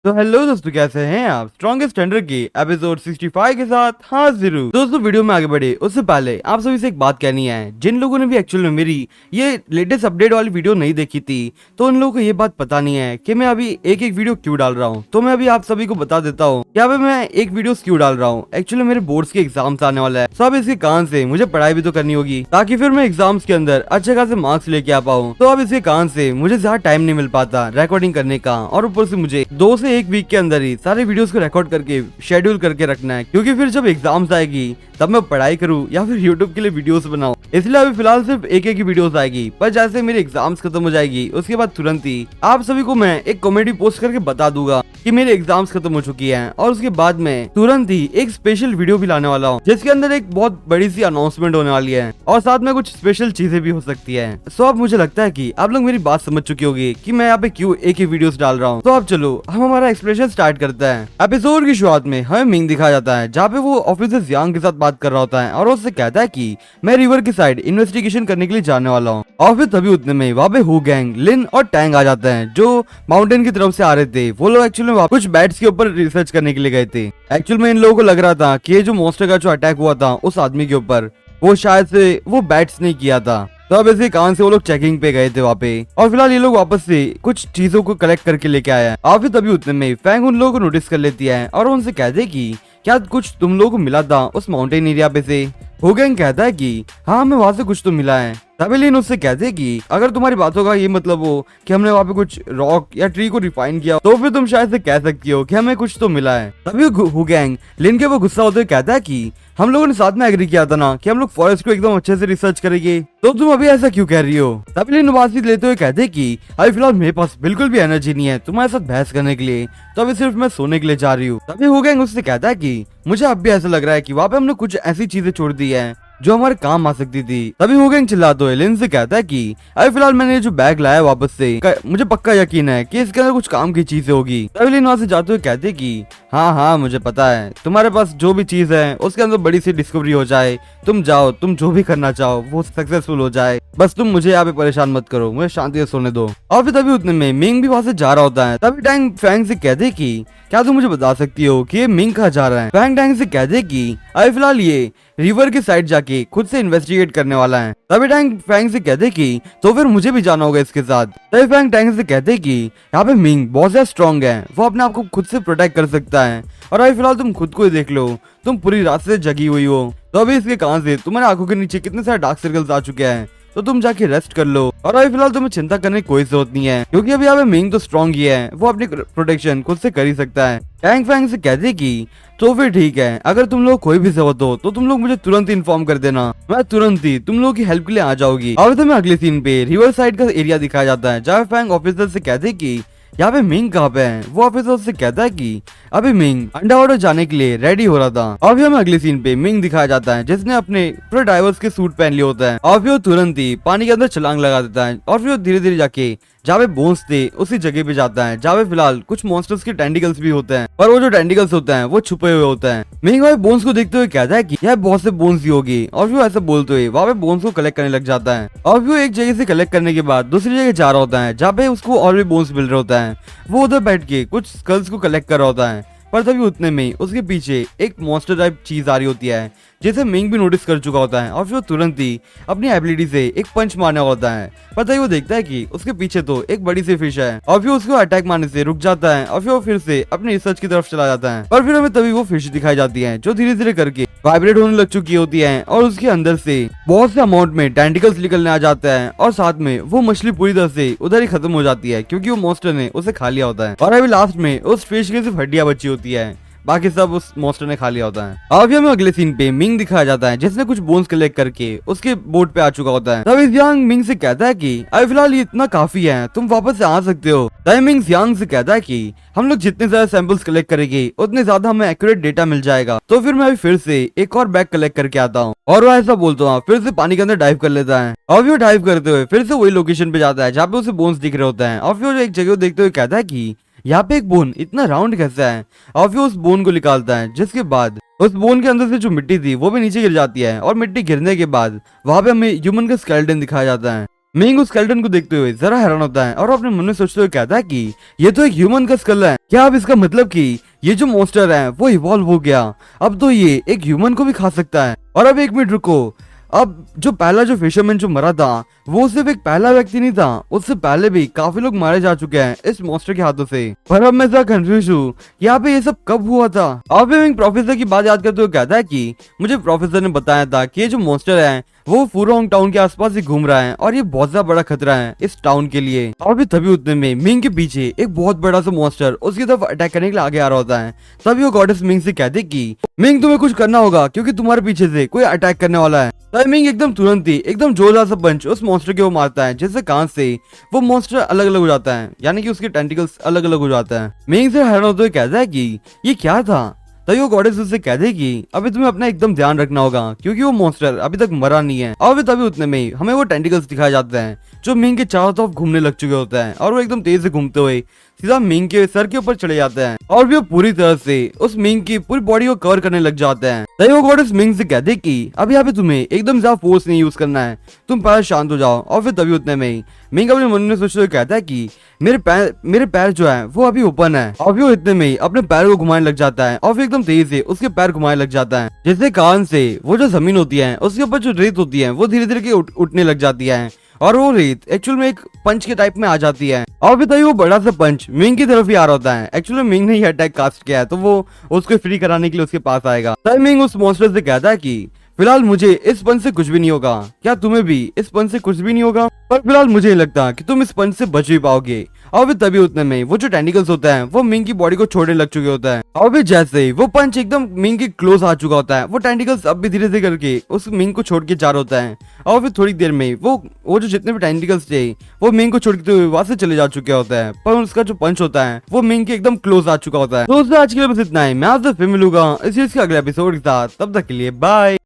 तो हेलो दोस्तों, कैसे हैं आप? स्ट्रॉन्गेस्ट टेंडर की एपिसोड 65 के साथ हाजिर हूँ। दोस्तों, वीडियो में आगे बढ़े उससे पहले आप सभी से एक बात कहनी है। जिन लोगों ने भी एक्चुअल में मेरी ये लेटेस्ट अपडेट वाली वीडियो नहीं देखी थी, तो उन लोगों को ये बात पता नहीं है कि मैं अभी एक एक वीडियो क्यों डाल रहा हूँ। तो मैं अभी आप सभी को बता देता हूँ कि अभी मैं एक वीडियो क्यों डाल रहा हूँ। एक्चुअली मेरे बोर्ड्स के एग्जाम्स आने वाला है, तो अब इसके कारण से मुझे पढ़ाई भी तो करनी होगी, ताकि फिर मैं एग्जाम्स के अंदर अच्छे खासे मार्क्स लेके आ पाऊँ। तो अब इसके कारण से मुझे ज्यादा टाइम नहीं मिल पाता रिकॉर्डिंग करने का, और ऊपर से मुझे 2 से 1 वीक के अंदर ही सारे वीडियोस को रिकॉर्ड करके शेड्यूल करके रखना है, क्योंकि फिर जब एग्जाम्स आएगी तब मैं पढ़ाई करूं या फिर यूट्यूब के लिए वीडियोस बनाऊं। इसलिए अभी फिलहाल सिर्फ एक ही वीडियोस आएगी, पर जैसे मेरी एग्जाम्स खत्म हो जाएगी उसके बाद तुरंत ही आप सभी को मैं एक कॉमेडी पोस्ट करके बता दूंगा कि मेरी एग्जाम्स खत्म हो चुकी हैं, और उसके बाद मैं तुरंत ही एक स्पेशल वीडियो भी लाने वाला हूँ, जिसके अंदर एक बहुत बड़ी सी अनाउंसमेंट होने वाली है, और साथ में कुछ स्पेशल चीजें भी हो सकती है। सो अब मुझे लगता है कि आप लोग मेरी बात समझ चुकी होगी कि मैं यहाँ पे क्यों एक ही वीडियोस डाल रहा हूँ। तो अब चलो हम हमारा एक्सप्लेनेशन स्टार्ट करते हैं। एपिसोड की शुरुआत में हमें मिंग दिखाया जाता है, जहाँ पे वो ऑफिसर जियांग के साथ बात कर रहा होता है, और उससे कहता है कि मैं रिवर की साइड इन्वेस्टिगेशन करने के लिए जाने वाला हूँ। और फिर तभी उतने में वहाँ पे हु गैंग, लिन और टैंग आ जाते हैं, जो माउंटेन की तरफ से आ रहे थे। वो लोग एक्चुअली में कुछ बैट्स के ऊपर रिसर्च करने के लिए गए थे। एक्चुअल में इन लोगों को लग रहा था कि ये जो मॉन्स्टर का जो अटैक हुआ था उस आदमी के ऊपर, वो शायद से वो बैट्स ने किया था। तो अब इसी कारण से वो लोग चेकिंग पे गए थे वहाँ पे, और फिलहाल ये लोग वापस से कुछ चीजों को कलेक्ट करके लेके आए हैं। और फिर तभी उतने में फैंग उन लोगों को नोटिस कर लेती है, और उनसे कहते हैं कि क्या कुछ तुम लोगों को मिला था उस माउंटेन एरिया पे से? होगैंग कहता है कि हाँ, हमें वहाँ से कुछ तो मिला है। तभी लिन उससे कहते हैं कि अगर तुम्हारी बातों का ये मतलब हो कि हमने वहाँ पे कुछ रॉक या ट्री को रिफाइन किया, तो फिर तुम शायद से कह सकती हो कि हमें कुछ तो मिला है। तभी होगैंग लिन के वो गुस्सा होते हुए कहता है कि हम लोगों ने साथ में एग्री किया था ना कि हम लोग फॉरेस्ट को एकदम अच्छे से रिसर्च करेंगे, तो तुम अभी ऐसा क्यों कह रही हो? तभी लिन बातचीत लेते हुए कहते हैं कि अभी फिलहाल मेरे पास बिल्कुल भी एनर्जी नहीं है तुम्हारे साथ बहस करने के लिए, तो अभी सिर्फ मैं सोने के लिए जा रही हूँ। तभी होगैंग उससे कहता है कि मुझे अब भी ऐसा लग रहा है कि वहाँ पे हमने कुछ ऐसी चीजें छोड़ दी है जो हमारे काम आ सकती थी। तभी होगैंग चिल्लाते हुए लिन से कहता है कि अभी फिलहाल मैंने जो बैग लाया वापस से, मुझे पक्का यकीन है कि इसके अंदर कुछ काम की चीजें होगी। तभी लिन वहाँ से जाते हुए कहते कि हाँ हाँ, मुझे पता है तुम्हारे पास जो भी चीज है उसके अंदर बड़ी सी डिस्कवरी हो जाए, तुम जाओ, तुम जो भी करना चाहो वो सक्सेसफुल हो जाए, बस तुम मुझे यहाँ पे परेशान मत करो, मुझे शांति से सोने दो। और फिर तभी उतने में मिंग भी वहाँ से जा रहा होता है। तभी टैंग फैंग से कहते कि क्या तुम मुझे बता सकती हो कि ये मिंग कहाँ जा रहा है? फैंग टैंग से कहते कि अभी फिलहाल ये रिवर की साइड जाके खुद से इन्वेस्टिगेट करने वाला है। तभी टैंग फैंग से कहते कि तो फिर मुझे भी जाना होगा इसके साथ। तभी फैंग टैंग से कहते कि यहाँ पे मिंग बहुत ज्यादा स्ट्रॉन्ग है, वो अपने आप को खुद से प्रोटेक्ट कर सकता है, और अभी फिलहाल तुम खुद को ही देख लो, तुम पूरी रात से जगी हुई हो, तो अभी इसके कारण से तुम्हारे आंखों के नीचे कितने सारे डार्क सर्कल्स आ चुके हैं, तो तुम जाके रेस्ट कर लो, और अभी फिलहाल तुम्हें चिंता करने की कोई जरूरत नहीं है, क्योंकि अभी यहाँ पे मिंग तो स्ट्रॉन्ग ही है, वो अपनी प्रोटेक्शन खुद से कर ही सकता है। टैंग फैंग से कहते कि तो फिर ठीक है, अगर तुम लोग कोई भी जरूरत हो तो तुम लोग मुझे तुरंत इन्फॉर्म कर देना, मैं तुरंत ही तुम लोगों की हेल्प के लिए आ जाऊंगी। और तो मैं अगले सीन पे रिवर साइड का एरिया दिखाया जाता है, जहाँ फैंग ऑफिसर से कहते कि यहाँ पे मिंग कहाँ पे है? वो ऑफिसर से कहता है कि अभी मिंग अंडरवाटर जाने के लिए रेडी हो रहा था। और फिर हमें अगले सीन पे मिंग दिखाया जाता है, जिसने अपने पूरे डाइवर्स के सूट पहन लिए होता है, और फिर वो तुरंत ही पानी के अंदर छलांग लगा देता है, और फिर वो धीरे धीरे जाके जहाँ पे बोन्स थे उसी जगह पे जाता है, जहाँ पे फिलहाल कुछ मॉन्स्टर्स के टेंटिकल्स भी होते हैं, और वो जो टेंटिकल्स होते हैं वो छुपे हुए होते हैं। मिंग भाई बोन्स को देखते हुए कहता है कि यार बहुत से बोन्स ही होगी, और फिर ऐसा बोलते हुए वहाँ पे बोन्स को कलेक्ट करने लग जाता है। और फिर एक जगह से कलेक्ट करने के बाद दूसरी जगह जा रहा होता है, जहाँ पे उसको और भी बोन्स मिल रहा होता है। वो उधर बैठ के कुछ स्कल्स को कलेक्ट कर रहा होता है, पर तभी उतने में उसके पीछे एक मॉन्स्टर टाइप चीज आ रही होती है, जिसे मिंग भी नोटिस कर चुका होता है, और फिर वो तुरंत ही अपनी एबिलिटी से एक पंच मारने होता है। पर तभी वो देखता है कि उसके पीछे तो एक बड़ी सी फिश है, और फिर उसको अटैक मारने से रुक जाता है, और फिर वो फिर से अपनी रिसर्च की तरफ चला जाता है। पर फिर हमें तभी वो फिश दिखाई जाती है, जो धीरे धीरे करके वाइब्रेट होने लग चुकी होती है, और उसके अंदर से बहुत से अमाउंट में टेंटिकल्स निकलने आ जाते हैं, और साथ में वो मछली पूरी तरह से उधर ही खत्म हो जाती है, क्योंकि वो मॉन्स्टर ने उसे खा लिया होता है। और अभी लास्ट में उस फिश की सिर्फ हड्डियां बची होती है, बाकी सब उस मॉन्स्टर ने खा लिया होता है। अभी हमें अगले सीन पे मिंग दिखाया जाता है, जिसने कुछ बोन्स कलेक्ट करके उसके बोट पे आ चुका होता है। तभी जियांग मिंग से कहता है कि अभी फिलहाल ये इतना काफी है, तुम वापस से आ सकते हो। तभी मिंग जियांग से कहता है कि हम लोग जितने ज्यादा सैंपल्स कलेक्ट करेंगे उतने ज्यादा हमें एक्यूरेट डेटा मिल जाएगा, तो फिर मैं अभी फिर से एक और बैग कलेक्ट करके आता हूँ। और वो ऐसा बोलता हूँ, फिर से पानी के अंदर डाइव कर लेता है, और वो डाइव करते हुए फिर से वही लोकेशन पे जाता है जहाँ पे उसे बोन्स दिख रहे होते हैं, और फिर एक जगह देखते हुए कहता है कि यहाँ पे एक बोन इतना राउंड कैसा है, और फिर उस बोन को निकालता है, जिसके बाद उस बोन के अंदर से जो मिट्टी थी वो भी नीचे गिर जाती है, और मिट्टी गिरने के बाद वहाँ पे हमें ह्यूमन का स्केलेटन दिखाया जाता है। मिंग उस स्केलेटन को देखते हुए जरा हैरान होता है और अपने मन में सोचते हुए कहता है कि ये तो एक ह्यूमन का स्कल है। क्या अब इसका मतलब कि ये जो मॉन्स्टर है वो इवॉल्व हो गया, अब तो ये एक ह्यूमन को भी खा सकता है। और अब एक मिनट रुको, अब जो पहला जो फिशरमैन जो मरा था वो सिर्फ एक पहला व्यक्ति नहीं था, उससे पहले भी काफी लोग मारे जा चुके हैं इस मॉन्स्टर के हाथों से। पर अब मैं जरा कंफ्यूज हूँ, यहाँ पे ये सब कब हुआ था। अब मिंग प्रोफेसर की बात याद करते हुए कहता है कि मुझे प्रोफेसर ने बताया था कि ये जो मॉन्स्टर है वो फुरोंग टाउन के आसपास ही घूम रहा है और ये बहुत ज्यादा बड़ा खतरा है इस टाउन के लिए। और तभी उतने में मिंग के पीछे एक बहुत बड़ा सा मॉन्स्टर उसकी तरफ अटैक करने के लिए आगे आ रहा होता है। तभी वो गॉडेस मिंग से कहते कि मिंग तुम्हें कुछ करना होगा क्योंकि तुम्हारे पीछे से कोई अटैक करने वाला है। तभी मिंग एकदम तुरंत ही एकदम जोरदार सा पंच उस मॉन्स्टर के वो मारता है, जिससे कान से वो मॉन्स्टर अलग अलग हो जाता है, यानी कि उसके टेंटिकल्स अलग अलग हो जाता है। मिंग से हैरान होते हुए कहता है कि ये क्या था। तभी वो गॉडेस उससे कह देगी अभी तुम्हें अपना एकदम ध्यान रखना होगा क्योंकि वो मॉन्स्टर अभी तक मरा नहीं है। और तभी उतने में ही हमें वो टेंटिकल्स दिखाए जाते हैं जो मिंग के चारों तरफ घूमने लग चुके होते हैं और वो एकदम तेज से घूमते हुए सीधा मिंग के सर के ऊपर चले जाते हैं और भी वो पूरी तरह से उस मिंग की पूरी बॉडी को कवर करने लग जाते हैं। तभी वो गॉडेस मिंग से कहते कि अब यहाँ पे तुम्हें एकदम ज्यादा फोर्स नहीं यूज करना है, तुम पहले शांत हो जाओ। और फिर तभी उतने में ही मिंग अपने मन में सोचते हुए कहता है कि मेरे पैर जो है वो अभी ओपन है। और फिर वो इतने में ही अपने पैर को घुमाने लग जाता है और फिर एकदम तेज से उसके पैर घुमाने लग जाता है, जिससे कारण से वो जो जमीन होती है उसके ऊपर जो रेत होती है वो धीरे धीरे उठने लग जाती है और वो रेत एक्चुअल में एक पंच के टाइप में आ जाती है। और फिर तभी वो बड़ा सा पंच मिंग की तरफ ही आ रहा होता है। एक्चुअली मिंग ने ही अटैक कास्ट किया है तो वो उसको फ्री कराने के लिए उसके पास आएगा। तभी मिंग उस मॉन्स्टर से कहता है कि फिलहाल मुझे इस पंच से कुछ भी नहीं होगा, क्या तुम्हें भी इस पंच से कुछ भी नहीं होगा? पर फिलहाल मुझे नहीं लगता कि तुम इस पंच से बच भी पाओगे। और फिर तभी उतने में वो जो टेंटिकल्स होता है वो मिंग की बॉडी को छोड़ने लग चुके होता है। और फिर जैसे ही वो पंच एकदम मिंग के क्लोज आ चुका होता है वो टेंटिकल्स अब भी धीरे धीरे करके उस मिंग को छोड़ के जा रहा होता है। और फिर थोड़ी देर में वो जो जितने भी टेंटिकल्स थे वो मिंग को छोड़ते हुए वहां से चले जा चुके होता है, पर उसका जो पंच होता है वो मिंग के एकदम क्लोज आ चुका होता है। तो आज के लिए बस इतना ही, मैं आपसे फिर मिलूंगा इस चीज के अगले एपिसोड के साथ। तब तक के लिए बाय।